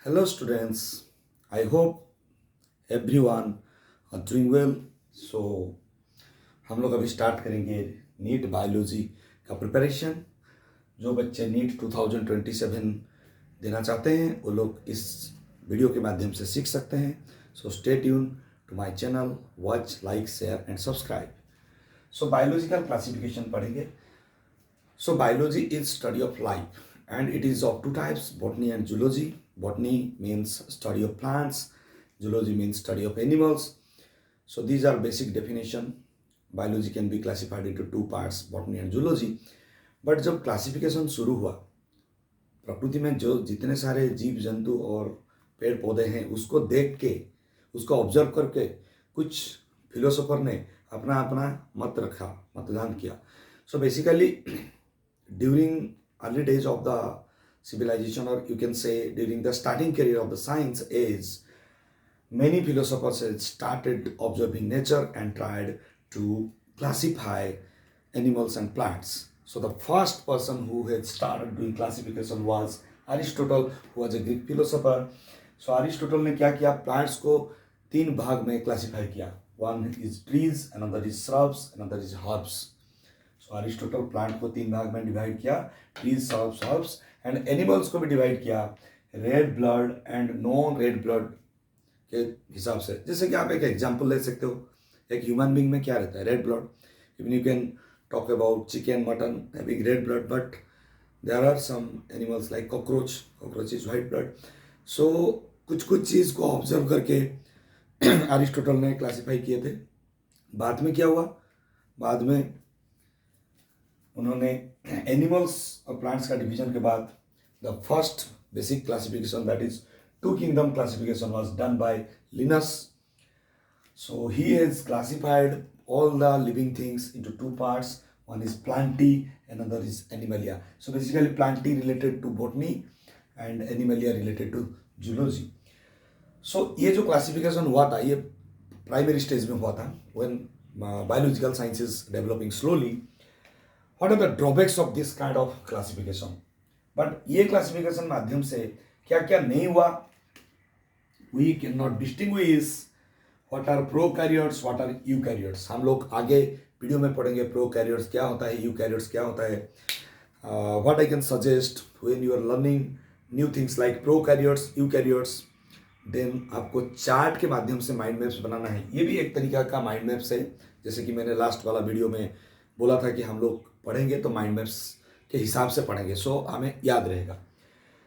Hello students, I hope everyone are doing well. So हम लोग अभी स्टार्ट करेंगे नीट बायोलॉजी का प्रिपरेशन। जो बच्चे नीट 2027 देना चाहते हैं वो लोग इस वीडियो के माध्यम से सीख सकते हैं। So stay tune to my channel, watch, like, share and subscribe. So biological classification पढ़ेंगे। So biology is study of life and it is of two types, botany and zoology. Botany means study of plants, zoology means study of animals. So these are basic definition. Biology can be classified into two parts, botany and zoology. But जब classification शुरू हुआ, प्रकृति में जो जितने सारे जीव जंतु और पेड़ पौधे हैं उसको देख के, उसको ऑब्जर्व करके कुछ फिलोसोफर ने अपना अपना मत रखा, मतदान किया. So basically during early days of the civilization, or you can say during the starting career of the science age, many philosophers had started observing nature and tried to classify animals and plants. So the first person who had started doing classification was Aristotle, who was a Greek philosopher. So Aristotle ने क्या किया, plants को तीन भाग में classify किया. One is trees, another is shrubs, another is herbs. So Aristotle plant को तीन भाग में डिवाइड किया, trees, shrubs, herbs, and animals को भी डिवाइड किया red blood and non red blood के हिसाब से. जैसे कि आप एक एग्जांपल ले सकते हो, एक ह्यूमन बींग में क्या रहता है, red blood. Even you can talk about chicken, mutton having red blood, but there are some animals like cockroach is white blood. So कुछ कुछ चीज़ को ऑब्जर्व करके अरिस्टोटल ने क्लासीफाई किए थे. बाद में क्या हुआ, बाद में उन्होंने एनिमल्स और प्लांट्स का डिवीजन के बाद the first basic classification, that is two kingdom classification, was done by Linnaeus. So he has classified all the living things into two parts. One is plantae, another is animalia. So basically plantae related to botany and animalia related to zoology. So ये जो classification हुआ था ये primary stage में हुआ था, when biological science is developing slowly. What are the drawbacks of this kind of classification? But ये classification माध्यम से क्या क्या नहीं हुआ, we cannot distinguish what are prokaryotes, what are eukaryotes. हम लोग आगे वीडियो में पढ़ेंगे prokaryotes क्या होता है, eukaryotes क्या होता है. What I can suggest when you are learning new things like prokaryotes, eukaryotes, then आपको चार्ट के माध्यम से माइंड मैप्स बनाना है. ये भी एक तरीका का माइंड मैप्स है. जैसे कि मैंने लास्ट वाला वीडियो में बोला था कि हम लोग पढ़ेंगे तो माइंड मैप्स के हिसाब से पढ़ेंगे, सो हमें याद रहेगा.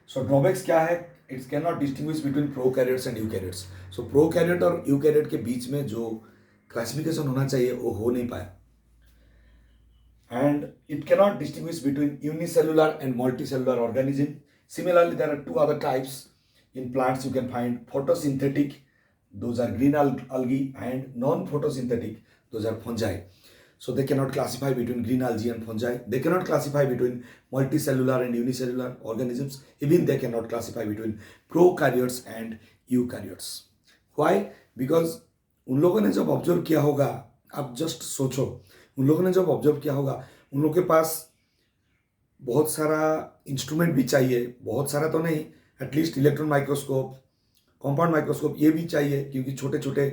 सो ड्रॉबैक्स क्या है, it's can not distinguish between prokaryotes and eukaryotes. So prokaryote और यूकैरियोट के बीच में जो क्लासिफिकेशन होना चाहिए वो हो नहीं पाया. And it can not distinguish between unicellular and multicellular organism. Similarly there are two other types. In plants you can find photosynthetic, those are green algae, and non-photosynthetic, those are fungi. So they cannot classify between green algae and fungi. They cannot classify between multicellular and unicellular organisms. Even they cannot classify between prokaryotes and eukaryotes. Why? Because उन लोगों ने जब observe किया होगा, आप just सोचो, उन लोगों ने जब ऑब्जर्व किया होगा, उन लोगों के पास बहुत सारा इंस्ट्रूमेंट भी चाहिए, बहुत सारा तो नहीं, at least electron microscope, compound microscope ये भी चाहिए, क्योंकि छोटे छोटे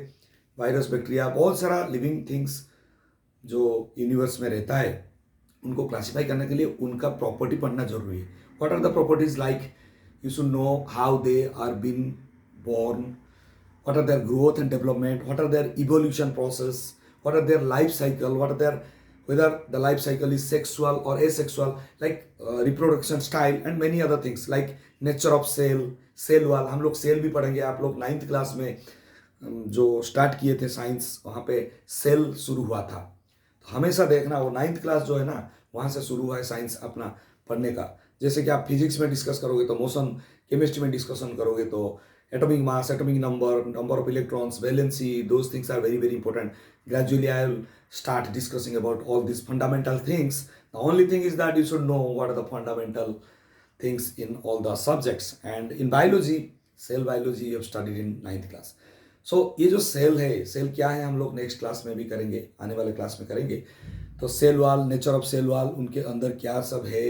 वायरस, बैक्टीरिया, बहुत सारा लिविंग थिंग्स जो यूनिवर्स में रहता है उनको क्लासिफाई करने के लिए उनका प्रॉपर्टी पढ़ना जरूरी है. What are the properties, like you should know how they are been born, what are their growth and development, what are their evolution process, what are their life cycle, what are their, whether the life cycle is sexual or asexual, like reproduction style and many other things like nature of cell wall. हम लोग cell भी पढ़ेंगे. आप लोग 9th class में जो start किए थे साइंस, वहाँ पे सेल शुरू हुआ था. तो हमेशा देखना वो 9th क्लास जो है ना, वहाँ से शुरू हुआ है साइंस अपना पढ़ने का. जैसे कि आप फिजिक्स में डिस्कस करोगे तो मोशन, केमिस्ट्री में डिस्कशन करोगे तो atomic mass, atomic number of electrons, valency, those things are very very important. Gradually I will start discussing about all these fundamental things. The only thing is that you should know what are the fundamental things in all the subjects. And in biology, cell biology you have studied in 9th class. So ये जो cell है, cell क्या है हम लोग next class में भी करेंगे, आने वाले क्लास में करेंगे. तो cell wall, nature of cell wall, उनके अंदर क्या सब है,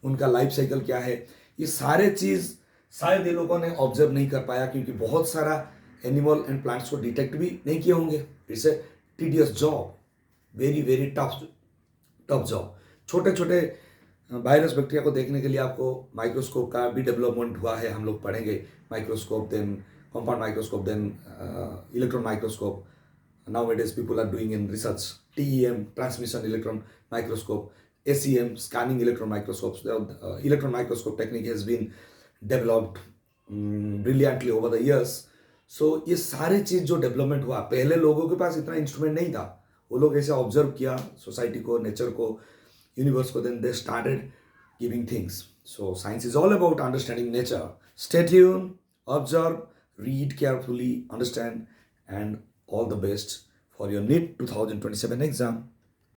उनका लाइफ साइकिल क्या है, ये सारे चीज़ शायद ये लोगों ने ऑब्जर्व नहीं कर पाया क्योंकि बहुत सारा एनिमल एंड प्लांट्स को डिटेक्ट भी नहीं किए होंगे. It's a tedious job, very very tough job. छोटे छोटे वायरस बैक्टीरिया को देखने के लिए आपको माइक्रोस्कोप का भी डेवलपमेंट हुआ है. हम लोग पढ़ेंगे microscope, then compound microscope, then electron microscope. Nowadays people are doing in research TEM, transmission electron microscope, SEM, scanning electron microscopes. The electron microscope technique has been developed brilliantly over the years. So ये सारे चीज जो development हुआ, पहले लोगों के पास इतना instrument नहीं था. वो लोग ऐसे ऑब्जर्व किया सोसाइटी को, नेचर को, यूनिवर्स को, then they started giving things. So science is all about understanding nature. Stay tune, observe, read carefully, understand, and all the best for your NEET 2027 exam.